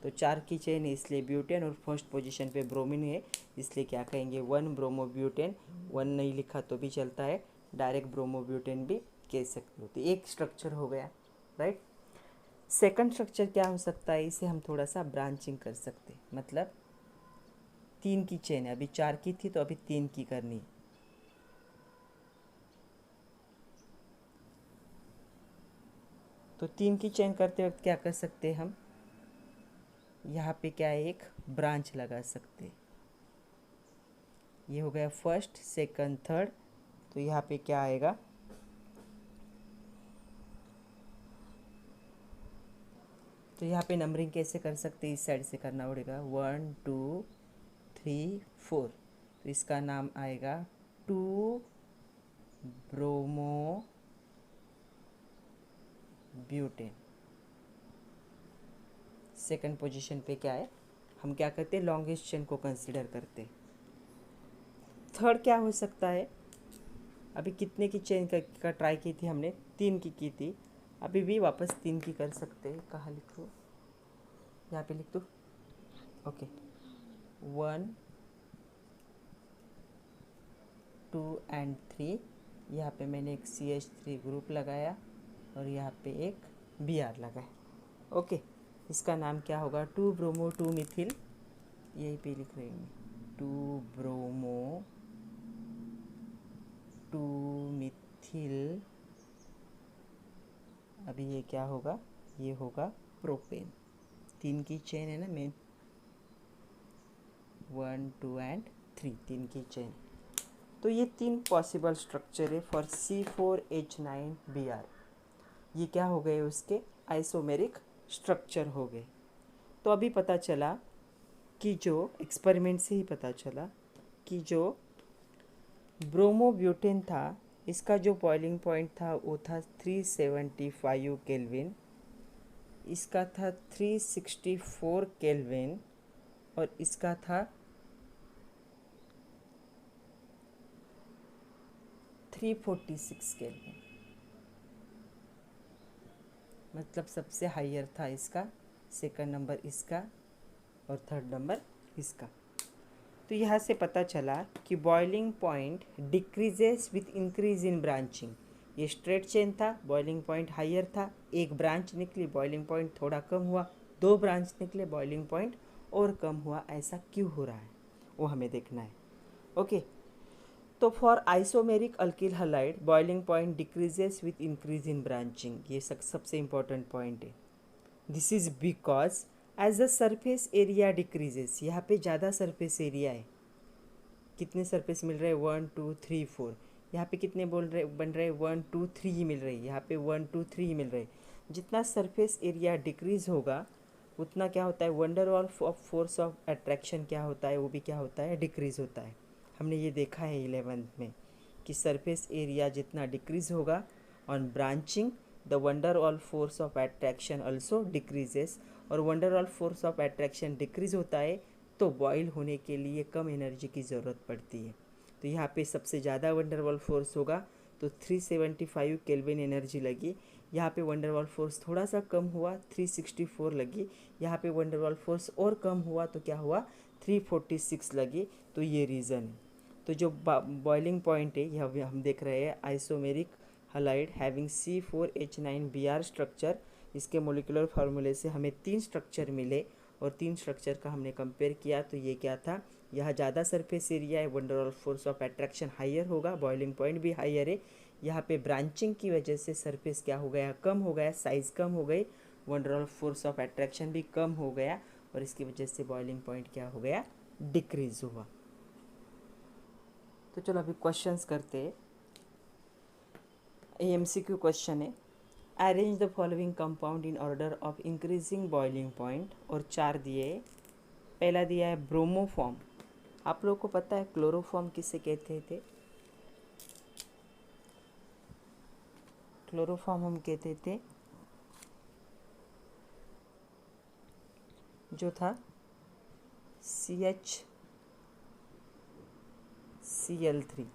तो 4 की चेन है इसलिए ब्यूटेन और फर्स्ट पोजीशन पे ब्रोमीन है इसलिए क्या कहेंगे 1 ब्रोमो ब्यूटेन। 1 नहीं लिखा तो भी चलता है, डायरेक्ट ब्रोमो ब्यूटेन भी कह सकते हो। तो एक स्ट्रक्चर हो गया, राइट। सेकंड स्ट्रक्चर क्या हो सकता है, इसे हम थोड़ा सा ब्रांचिंग कर सकते हैं। मतलब 3 की चेन है, अभी 4 की थी तो अभी 3 की करनी है। तो 3 की चेन करते वक्त क्या कर सकते हैं हम यहाँ पे क्या है एक ब्रांच लगा सकते हैं। ये हो गया फर्स्ट सेकंड थर्ड, तो यहाँ पे क्या आएगा तो यहाँ पे नंबरिंग कैसे कर सकते हैं इस साइड से करना पड़ेगा 1 2 3 4, तो इसका नाम आएगा 2 ब्रोमो ब्यूटेन। सेकंड पोजीशन पे क्या है हम क्या करते हैं लॉन्गेस्ट चेन को कंसीडर करते हैं। थर्ड क्या हो सकता है, अभी कितने की चेन का ट्राई की थी हमने 3 की थी, अभी भी वापस 3 की कर सकते हैं। कहाँ लिख दो यहाँ पे लिख दो, ओके 1 2 एंड 3। यहाँ पे मैंने एक CH3 ग्रुप लगाया और यहाँ पे एक Br लगाया, ओके। इसका नाम क्या होगा 2 ब्रोमो 2 मिथिल, यही पे लिख रहे हैं 2 ब्रोमो 2 मिथिल। अभी ये क्या होगा ये होगा प्रोपेन। 3 की चेन है ना मेन 1 2 एंड 3, 3 की चेन। तो ये 3 पॉसिबल स्ट्रक्चर है फॉर C4H9Br। ये क्या हो गए उसके आइसोमेरिक स्ट्रक्चर हो गए। तो अभी पता चला कि जो एक्सपेरिमेंट से ही पता चला कि जो ब्रोमोब्यूटेन था इसका जो बॉइलिंग पॉइंट था वो था 375 केल्विन, इसका था 364 केल्विन और इसका था 346 केल्विन। मतलब सबसे हाइयर था इसका, सेकंड नंबर इसका और थर्ड नंबर इसका। तो यहाँ से पता चला कि boiling point decreases with increase in branching. ये स्ट्रेट चेन था, बॉइलिंग पॉइंट हाइयर था, एक ब्रांच निकली बॉइलिंग पॉइंट थोड़ा कम हुआ, 2 ब्रांच निकले बॉइलिंग पॉइंट और कम हुआ। ऐसा क्यों हो रहा है वो हमें देखना है, ओके। तो for isomeric alkyl halide boiling point decreases with increase in branching, ये सबसे इंपॉर्टेंट पॉइंट है। This is because as the surface area decreases, यहाँ पे ज़्यादा सरफेस एरिया है, कितने सरफेस मिल रहे हैं 1 2 3 4, यहाँ पे कितने बन रहे 1 2 3 ही मिल रही है, यहाँ पे 1 2 3 ही मिल रहे। जितना सरफेस एरिया डिक्रीज होगा उतना क्या होता है, wonder wall of force of attraction क्या होता है, वो भी क्या होता है, डिक्रीज होता है। हमने ये देखा है 11th में कि सरफेस एरिया जितना डिक्रीज होगा on branching the van der Waals force of attraction also decreases, और van der Waals force of attraction decrease होता है तो बॉयल होने के लिए कम एनर्जी की ज़रूरत पड़ती है। तो यहाँ पे सबसे ज़्यादा वंडरवॉल फोर्स होगा तो 375 केल्विन एनर्जी लगी। यहाँ पे वंडरवॉल फोर्स थोड़ा सा कम हुआ 364 लगी। यहाँ पे वंडरवॉल फोर्स और कम हुआ तो क्या हुआ 346 लगी। तो ये रीज़न है। तो जो बॉइलिंग पॉइंट है यह हम देख रहे हैं isomeric halide having C4H9Br structure. इसके मोलिकुलर फार्मूले से हमें 3 स्ट्रक्चर मिले और 3 स्ट्रक्चर का हमने कंपेयर किया। तो ये क्या था, यहाँ ज़्यादा सरफेस एरिया है, van der Waals force of attraction higher होगा, बॉइलिंग पॉइंट भी हायर है। यहाँ पे ब्रांचिंग की वजह से सरफेस क्या हो गया, कम हो गया, साइज़ कम हो गई, वंडरवॉल फोर्स ऑफ अट्रैक्शन भी कम हो गया और इसकी वजह से बॉइलिंग पॉइंट क्या हो गया, डिक्रीज हुआ। तो चलो अभी क्वेश्चंस करते हैं। MCQ क्वेश्चन है, arrange the following compound in order of increasing boiling point, और 4 दिए है। पहला दिया है ब्रोमोफॉर्म। आप लोगों को पता है क्लोरोफॉर्म किसे कहते थे, क्लोरोफॉर्म हम कहते थे जो था CHCl3,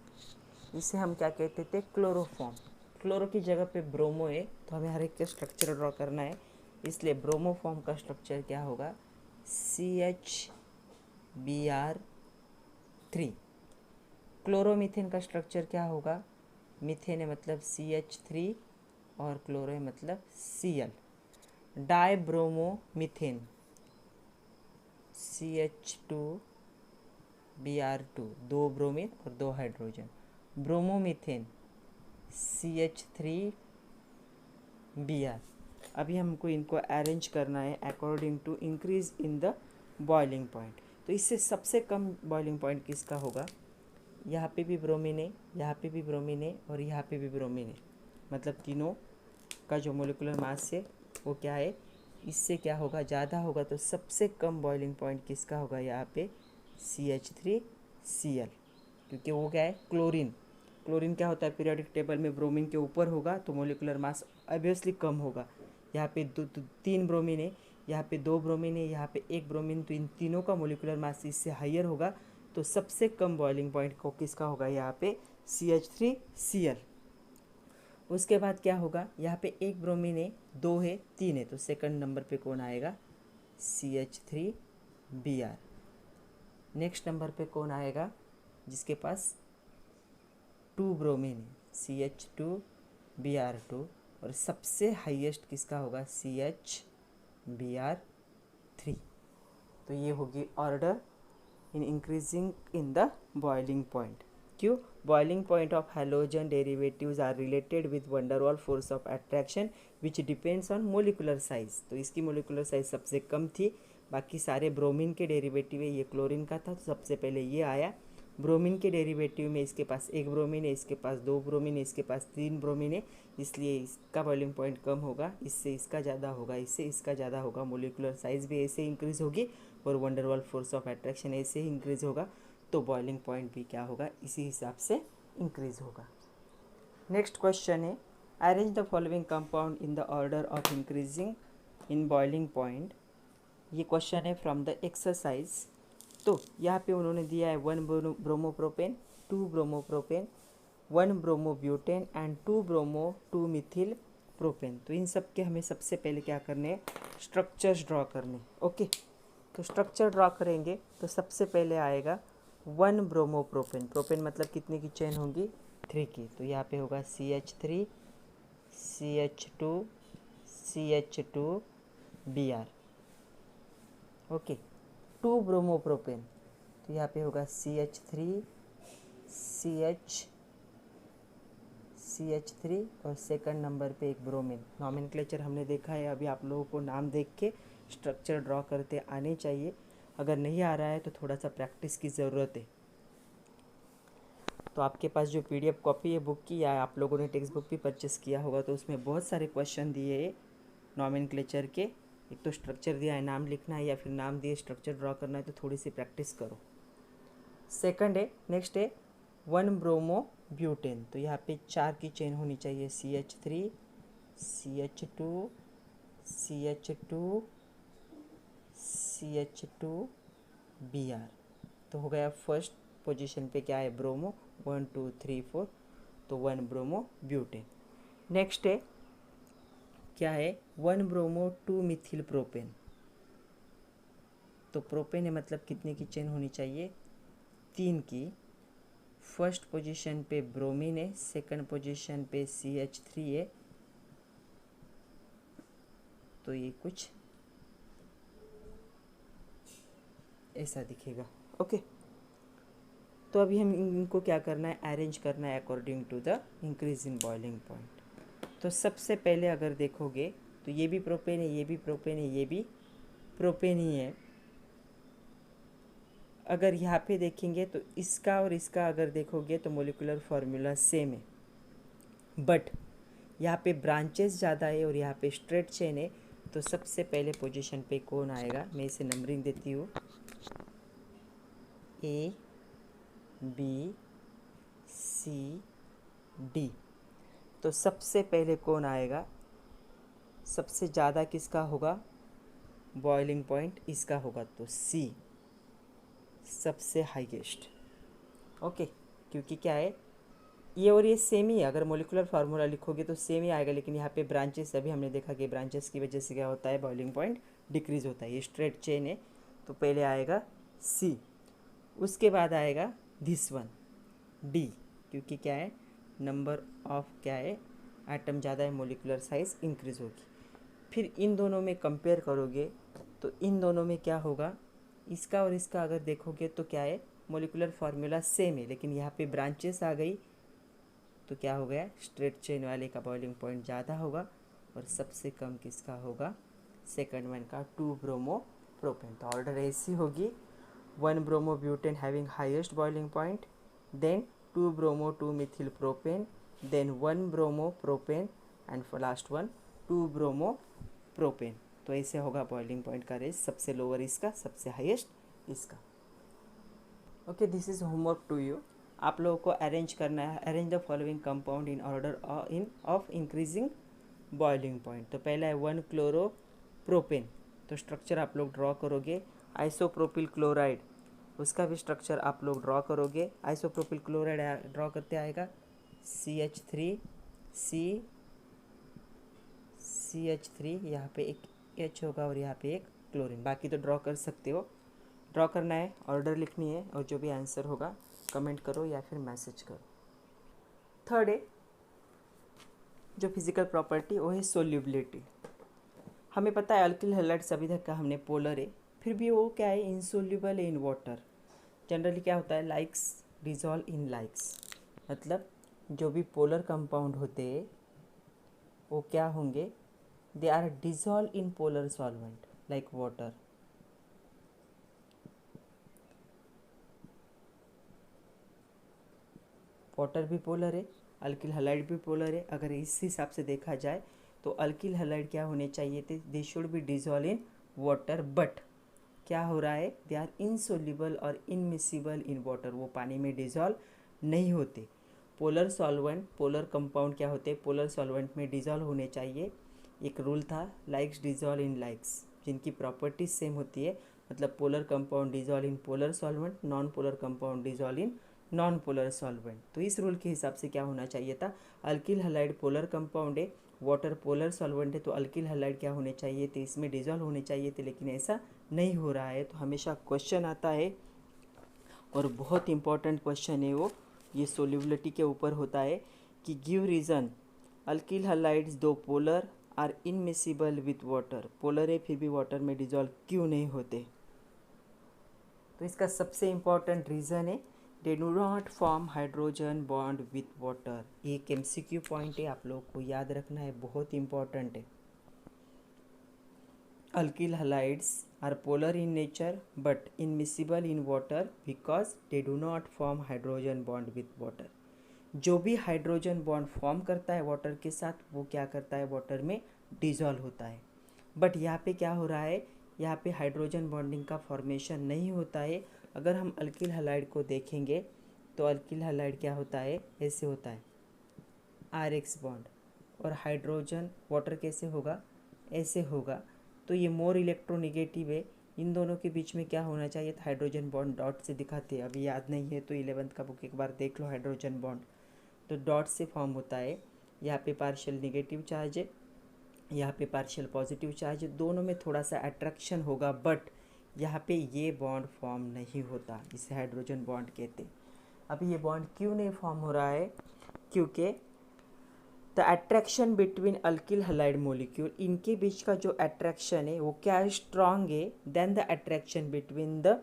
इसे हम क्या कहते थे, क्लोरोफॉर्म। क्लोरो की जगह पे ब्रोमो है तो हमें हर एक का स्ट्रक्चर ड्रॉ करना है, इसलिए ब्रोमोफॉर्म का स्ट्रक्चर क्या होगा, CHBr3। क्लोरोमीथेन का स्ट्रक्चर क्या होगा, मीथेन है मतलब CH3 और क्लोरो है मतलब Cl। डाइब्रोमोमीथेन CH2Br2, 2 ब्रोमीन और 2 हाइड्रोजन। Bromomethane CH3Br। अभी हमको इनको अरेंज करना है according to increase in the boiling point. तो इससे सबसे कम बॉइलिंग पॉइंट किसका होगा, यहाँ पे भी ब्रोमीन है, यहाँ पे भी ब्रोमीन है और यहाँ पे भी ब्रोमीन है, मतलब तीनों का जो मोलिकुलर मास है वो क्या है, इससे क्या होगा, ज़्यादा होगा। तो सबसे कम बॉइलिंग पॉइंट किसका होगा, यहाँ पे CH3Cl, क्योंकि वो क्या है, क्लोरीन। क्लोरीन क्या होता है, पीरियोडिक टेबल में ब्रोमीन के ऊपर होगा तो मोलिकुलर मास ऑब्वियसली कम होगा। यहाँ पे 3 ब्रोमीन है, यहाँ पे 2 ब्रोमीन है, यहाँ पे 1 ब्रोमीन, तो इन तीनों का मोलिकुलर मास इससे हायर होगा। तो सबसे कम बॉइलिंग पॉइंट को किसका होगा, यहाँ पे CH3Cl। उसके बाद क्या होगा, यहाँ पे 1 ब्रोमीन है, 2 है, 3 है, तो सेकंड नंबर पे कौन आएगा, CH3Br। नेक्स्ट नंबर पे कौन आएगा, जिसके पास 2 ब्रोमीन है, CH2Br2, और सबसे हाईएस्ट किसका होगा, CHBr3। तो ये होगी order in increasing in the boiling point. क्यों, boiling point of halogen derivatives are related with van der Waals force of attraction which depends on molecular size. तो इसकी मोलिकुलर साइज सबसे कम थी, बाकी सारे ब्रोमीन के डेरिवेटिव है, ये क्लोरीन का था तो सबसे पहले ये आया। ब्रोमीन के डेरिवेटिव में इसके पास 1 ब्रोमीन है, इसके पास 2 ब्रोमीन है, इसके पास 3 ब्रोमीन है, इसलिए इसका बॉइलिंग पॉइंट कम होगा, इससे इसका ज़्यादा होगा, इससे इसका ज़्यादा होगा। मोलिकुलर साइज भी ऐसे इंक्रीज होगी और वंडरवॉल फोर्स ऑफ अट्रैक्शन ऐसे ही इंक्रीज होगा, तो बॉइलिंग पॉइंट भी क्या होगा, इसी हिसाब से इंक्रीज होगा। नेक्स्ट क्वेश्चन है, arrange the following compound in the order of increasing in boiling point. ये क्वेश्चन है फ्रॉम द एक्सरसाइज। तो यहाँ पे उन्होंने दिया है 1 bromopropane, 2 bromopropane, 1 bromobutane and 2 methyl propane. तो इन सब के हमें सबसे पहले क्या करने हैं, स्ट्रक्चर्स ड्रॉ करने। ओके, तो स्ट्रक्चर ड्रॉ करेंगे तो सबसे पहले आएगा 1 ब्रोमोप्रोपेन। प्रोपेन मतलब कितने की चेन होगी, 3 की। तो यहाँ पे होगा CH3 CH2 CH2Br। Okay, 2 bromopropane, तो यहाँ पे होगा CH3 CH3 और सेकंड नंबर पे एक ब्रोमीन। नॉमेनक्लेचर हमने देखा है, अभी आप लोगों को नाम देख के स्ट्रक्चर ड्रॉ करते आने चाहिए। अगर नहीं आ रहा है तो थोड़ा सा प्रैक्टिस की ज़रूरत है। तो आपके पास जो PDF कॉपी है बुक की, या आप लोगों ने टेक्स्ट बुक भी परचेस किया होगा, तो उसमें बहुत सारे क्वेश्चन दिए हैं नॉमेनक्लेचर के। एक तो स्ट्रक्चर दिया है, नाम लिखना है, या फिर नाम दिए स्ट्रक्चर ड्रॉ करना है, तो थोड़ी सी प्रैक्टिस करो। सेकंड है, नेक्स्ट है 1 ब्रोमो ब्यूटेन। तो यहाँ पे 4 की चेन होनी चाहिए, CH3 CH2 CH2 CH2 Br। तो हो गया फर्स्ट पोजीशन पे क्या है, ब्रोमो, 1 2 3 4, तो 1 ब्रोमो ब्यूटेन। नेक्स्ट है क्या है, 1 ब्रोमो 2 मिथिल प्रोपेन। तो प्रोपेन है मतलब कितने की चेन होनी चाहिए, 3 की। फर्स्ट पोजीशन पे ब्रोमीन है, सेकंड पोजीशन पे CH3 है। तो ये कुछ ऐसा दिखेगा। ओके, तो अभी हम इनको क्या करना है, अरेंज करना है according to the increase in boiling point. तो सबसे पहले अगर देखोगे तो ये भी प्रोपेन है, ये भी प्रोपेन है, ये भी प्रोपेन ही है। अगर यहाँ पे देखेंगे तो इसका और इसका अगर देखोगे तो मोलिकुलर फार्मूला सेम है, बट यहाँ पे ब्रांचेस ज़्यादा है और यहाँ पे स्ट्रेट चेन है। तो सबसे पहले पोजीशन पे कौन आएगा, मैं इसे नंबरिंग देती हूँ, A B C D। तो सबसे पहले कौन आएगा, सबसे ज़्यादा किसका होगा, बॉइलिंग पॉइंट इसका होगा, तो C सबसे हाईएस्ट। ओके, क्योंकि क्या है, ये और ये सेम ही है। अगर मोलिकुलर फार्मूला लिखोगे तो सेम ही आएगा, लेकिन यहाँ पे ब्रांचेस, अभी हमने देखा कि ब्रांचेस की वजह से क्या होता है, बॉइलिंग पॉइंट डिक्रीज होता है। ये स्ट्रेट चेन है, तो पहले आएगा C, उसके बाद आएगा दिस वन D, क्योंकि क्या है, नंबर ऑफ क्या है, एटम ज़्यादा है, मोलिकुलर साइज इंक्रीज होगी। फिर इन दोनों में कंपेयर करोगे तो इन दोनों में क्या होगा, इसका और इसका अगर देखोगे तो क्या है, मोलिकुलर फार्मूला सेम है, लेकिन यहाँ पे ब्रांचेस आ गई तो क्या हो गया, स्ट्रेट चेन वाले का बॉइलिंग पॉइंट ज़्यादा होगा और सबसे कम किसका होगा, सेकंड वन का, 2 ब्रोमो प्रोपेन। तो ऑर्डर ऐसी होगी, 1 bromo butane having highest boiling point, then 2 bromo 2 methyl propane, then 1 bromo propane, and for last one 2 bromo propane. तो ऐसे होगा बॉइलिंग पॉइंट का रेस, सबसे लोअर इसका, सबसे हाईएस्ट इसका। Okay, this is homework to you. आप लोगों को अरेंज करना है, arrange the following compound in order in of increasing boiling point. तो पहला है 1 क्लोरो प्रोपेन, तो स्ट्रक्चर आप लोग ड्रॉ करोगे। आइसोप्रोपिल क्लोराइड, उसका भी स्ट्रक्चर आप लोग ड्रॉ करोगे। आइसोप्रोपिल क्लोराइड ड्रॉ करते आएगा CH3 CH3, यहाँ पे एक H होगा और यहाँ पे एक क्लोरीन। बाकी तो ड्रॉ कर सकते हो, ड्रॉ करना है, ऑर्डर लिखनी है, और जो भी आंसर होगा कमेंट करो या फिर मैसेज करो। थर्ड है जो फिजिकल प्रॉपर्टी, वो है सोल्यूबिलिटी। हमें पता है अल्किल हैलाइड्स अभी तक का हमने पोलर है, फिर भी वो क्या है, इनसोल्यूबल है इन वाटर। जनरली क्या होता है, लाइक्स डिजॉल्व इन लाइक्स, मतलब जो भी पोलर कंपाउंड होते हैं वो क्या होंगे, they are dissolve in polar solvent like water. Water भी पोलर है, अल्किल हैलाइड भी पोलर है। अगर इस हिसाब से देखा जाए तो अल्किल हैलाइड क्या होने चाहिए थे, they should be dissolve in water, but क्या हो रहा है, दे आर इनसोल्यूबल और इनमिसिबल इन वाटर, वो पानी में डिजॉल्व नहीं होते। पोलर सॉल्वेंट, पोलर कंपाउंड क्या होते हैं, पोलर सॉल्वेंट में डिजॉल्व होने चाहिए। एक रूल था, लाइक्स डिजॉल्व इन लाइक्स, जिनकी प्रॉपर्टीज सेम होती है, मतलब polar compound dissolve in polar solvent, non polar compound dissolve in non polar solvent. तो इस रूल के हिसाब से क्या होना चाहिए था, अल्किल हैलाइड पोलर कंपाउंड है, वाटर पोलर सॉल्वेंट है, तो अल्किल हैलाइड क्या होने चाहिए थे, इसमें डिजॉल्व होने चाहिए थे, लेकिन ऐसा नहीं हो रहा है। तो हमेशा क्वेश्चन आता है और बहुत इंपॉर्टेंट क्वेश्चन है वो, ये सोल्यूबिलिटी के ऊपर होता है कि give reason alkyl halides though polar are immiscible with water, polar है फिर भी वाटर में डिजॉल्व क्यों नहीं होते। तो इसका सबसे इम्पॉर्टेंट रीज़न है दे do not form hydrogen bond with water. एक MCQ पॉइंट है, आप लोग को याद रखना है, बहुत इंपॉर्टेंट है। alkyl halides are polar in nature but immiscible in water because they do not form hydrogen bond with water. जो भी हाइड्रोजन बॉन्ड फॉर्म करता है वाटर के साथ वो क्या करता है, वाटर में डिजॉल्व होता है. बट यहाँ पे क्या हो रहा है, यहाँ पे हाइड्रोजन बॉन्डिंग का फॉर्मेशन नहीं होता है. अगर हम अल्किल हलाइड को देखेंगे तो अल्किल हलाइड क्या होता है, ऐसे होता है RX बॉन्ड, और हाइड्रोजन वाटर कैसे होगा, ऐसे होगा. तो ये मोर इलेक्ट्रोनिगेटिव है. इन दोनों के बीच में क्या होना चाहिए था, हाइड्रोजन बॉन्ड डॉट से दिखाते हैं. अभी याद नहीं है तो 11th का बुक एक बार देख लो. हाइड्रोजन बॉन्ड तो डॉट से फॉर्म होता है. यहाँ पे पार्शियल निगेटिव चार्ज है, यहाँ पे पार्शियल पॉजिटिव चार्ज है. दोनों में थोड़ा सा अट्रैक्शन होगा बट यहाँ पे ये बॉन्ड फॉर्म नहीं होता, इसे हाइड्रोजन बॉन्ड कहते हैं. अभी ये बॉन्ड क्यों नहीं फॉर्म हो रहा है, क्योंकि the attraction between alkyl halide molecule, इनके बीच का जो अट्रैक्शन है वो क्या है, स्ट्रांग है then the attraction between the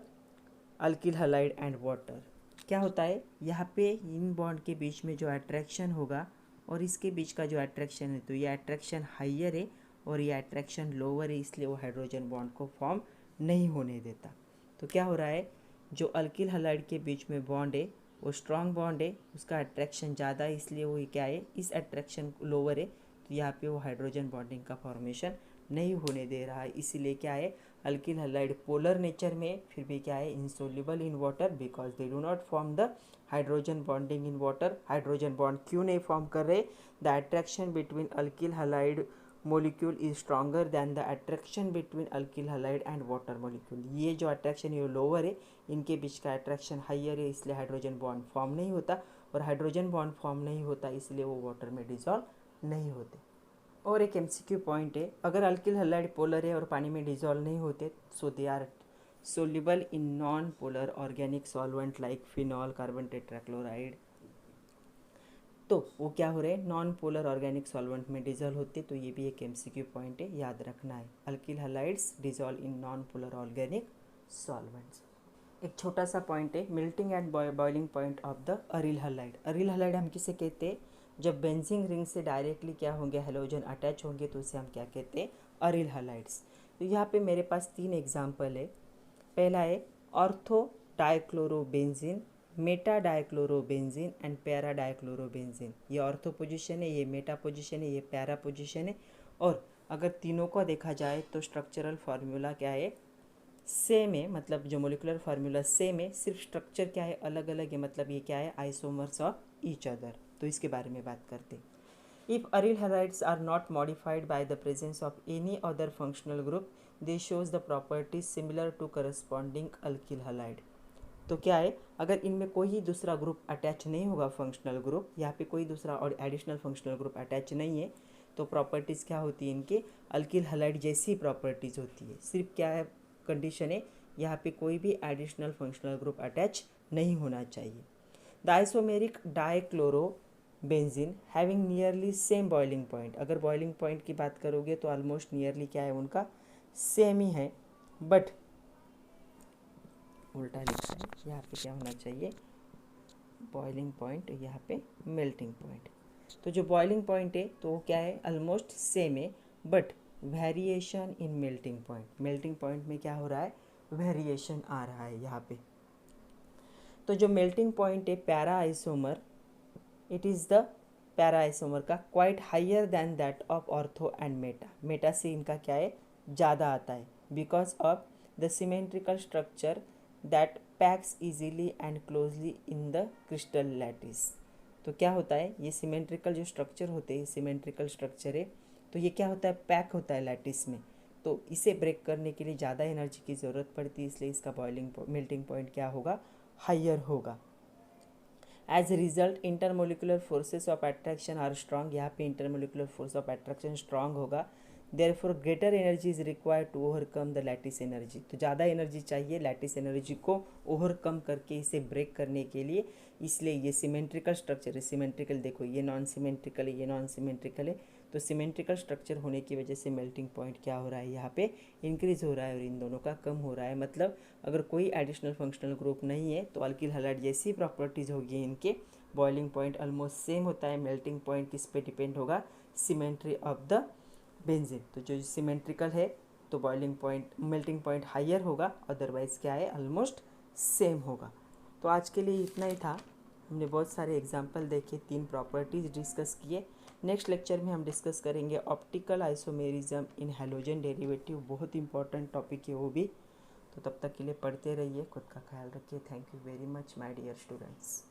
alkyl halide and water. क्या होता है, यहाँ पे इन बॉन्ड के बीच में जो अट्रैक्शन होगा और इसके बीच का जो अट्रैक्शन है, तो ये अट्रैक्शन हाइयर है और ये अट्रैक्शन लोअर है, इसलिए वो हाइड्रोजन बॉन्ड को फॉर्म नहीं होने देता. तो क्या हो रहा है, जो अल्किल हलाइड के बीच में बॉन्ड है वो स्ट्रांग बॉन्ड है, उसका अट्रैक्शन ज़्यादा है, इसलिए वो क्या है, इस अट्रैक्शन लोअर है. तो यहाँ पे वो हाइड्रोजन बॉन्डिंग का फॉर्मेशन नहीं होने दे रहा है. इसीलिए क्या है, अल्किल हलाइड पोलर नेचर में फिर भी क्या है, insoluble in water because they do not form the hydrogen bonding in water. Hydrogen bond क्यों नहीं फॉर्म कर रहे, the attraction between alkyl halide molecule is stronger than the attraction between alkyl halide and water molecule. ये जो attraction ये lower है, इनके बीच का अट्रैक्शन हाइयर है, इसलिए हाइड्रोजन बॉन्ड फॉर्म नहीं होता. और हाइड्रोजन बॉन्ड फॉर्म नहीं होता इसलिए वो वाटर में डिजॉल्व नहीं होते. और एक MCQ पॉइंट है, अगर अल्किल हलाइड पोलर है और पानी में डिजॉल्व नहीं होते, so they are soluble in non polar organic solvent like phenol, carbon tetrachloride. तो वो क्या हो रहे हैं, नॉन पोलर ऑर्गेनिक सॉल्वेंट में डिजॉल्व होते. तो ये भी एक MCQ पॉइंट है, याद रखना है. Alkyl halides dissolve in non polar organic solvents. एक छोटा सा पॉइंट है, melting and boiling point of the aryl halide. Aryl halide हम किसे कहते हैं, जब बेंजीन रिंग से डायरेक्टली क्या होंगे, हेलोजन अटैच होंगे तो उसे हम क्या कहते हैं, अरिल हलाइड्स. तो यहाँ पे मेरे पास 3 एग्जाम्पल है. पहला है ortho dichlorobenzene, Meta dichlorobenzene and para dichlorobenzene. ये ऑर्थो पोजिशन है, ये मेटा पोजिशन है, ये पैरा पोजिशन है. और अगर तीनों को देखा जाए तो स्ट्रक्चरल फार्मूला क्या है, सेम है. मतलब जो मोलिकुलर फार्मूला सेम है, सिर्फ स्ट्रक्चर क्या है, अलग अलग है. मतलब ये क्या है, आइसोमर्स ऑफ ईच अदर. तो इसके बारे में बात करते हैं. If aryl halides are not modified by the presence of any other functional group, they shows the properties similar to corresponding alkyl halide. तो क्या है, अगर इनमें कोई दूसरा ग्रुप अटैच नहीं होगा, फंक्शनल ग्रुप, यहाँ पे कोई दूसरा और एडिशनल फंक्शनल ग्रुप अटैच नहीं है, तो प्रॉपर्टीज़ क्या होती है, इनके अल्किल हलाइड जैसी प्रॉपर्टीज़ होती है. सिर्फ क्या है, कंडीशन है, यहाँ पे कोई भी एडिशनल फंक्शनल ग्रुप अटैच नहीं होना चाहिए. The isomeric dichlorobenzene having nearly same boiling point. अगर बॉइलिंग पॉइंट की बात करोगे तो ऑलमोस्ट नियरली क्या है, उनका सेम ही है. बट उल्टा लिखा है, यहाँ पे क्या होना चाहिए, बॉइलिंग पॉइंट, यहाँ पे मेल्टिंग पॉइंट. तो जो बॉइलिंग पॉइंट है तो वो क्या है, ऑलमोस्ट सेम है. But variation in melting point, melting point में क्या हो रहा है, वेरिएशन आ रहा है यहाँ पे. तो जो मेल्टिंग पॉइंट है para isomer, it is the para isomer का quite higher than that of ortho and meta. Meta से इनका क्या है, ज़्यादा आता है because of the symmetrical structure that packs easily and closely in the crystal lattice. तो क्या होता है, ये सिमेट्रिकल जो स्ट्रक्चर होते हैं, सिमेट्रिकल स्ट्रक्चर है, तो ये क्या होता है, पैक होता है लैटिस में. तो इसे ब्रेक करने के लिए ज़्यादा एनर्जी की ज़रूरत पड़ती है, इसलिए इसका बॉइलिंग मेल्टिंग पॉइंट क्या होगा, हाइयर होगा. As a result intermolecular forces of attraction are strong. यहाँ पे intermolecular force of attraction strong होगा. Therefore greater energy is required to overcome the lattice energy. तो ज़्यादा एनर्जी चाहिए लैटिस एनर्जी को ओवरकम करके इसे ब्रेक करने के लिए. इसलिए ये सिमेट्रिकल स्ट्रक्चर है. सिमेट्रिकल देखो, ये नॉन सिमेट्रिकल है, ये नॉन सिमेट्रिकल है. तो सिमेट्रिकल स्ट्रक्चर होने की वजह से मेल्टिंग पॉइंट क्या हो रहा है, यहाँ पे इंक्रीज हो रहा है और इन दोनों का कम हो रहा है. मतलब अगर कोई एडिशनल फंक्शनल ग्रुप नहीं है तो अल्किल हलाइड जैसी प्रॉपर्टीज़ होगी इनके. बॉइलिंग पॉइंट ऑलमोस्ट सेम होता है. मेल्टिंग पॉइंट किस पे डिपेंड होगा, सिमेट्री ऑफ द बेंजीन. तो जो सिमेट्रिकल है तो boiling point melting point higher होगा, अदरवाइज़ क्या है ऑलमोस्ट सेम होगा। तो आज के लिए इतना ही था। हमने बहुत सारे एग्जाम्पल देखे, 3 प्रॉपर्टीज़ डिस्कस किए। नेक्स्ट लेक्चर में हम डिस्कस करेंगे optical isomerism in halogen derivative, बहुत इंपॉर्टेंट टॉपिक है वो भी। तो तब तक के लिए पढ़ते रहिए, खुद का ख्याल रखिए। Thank you very much my dear students.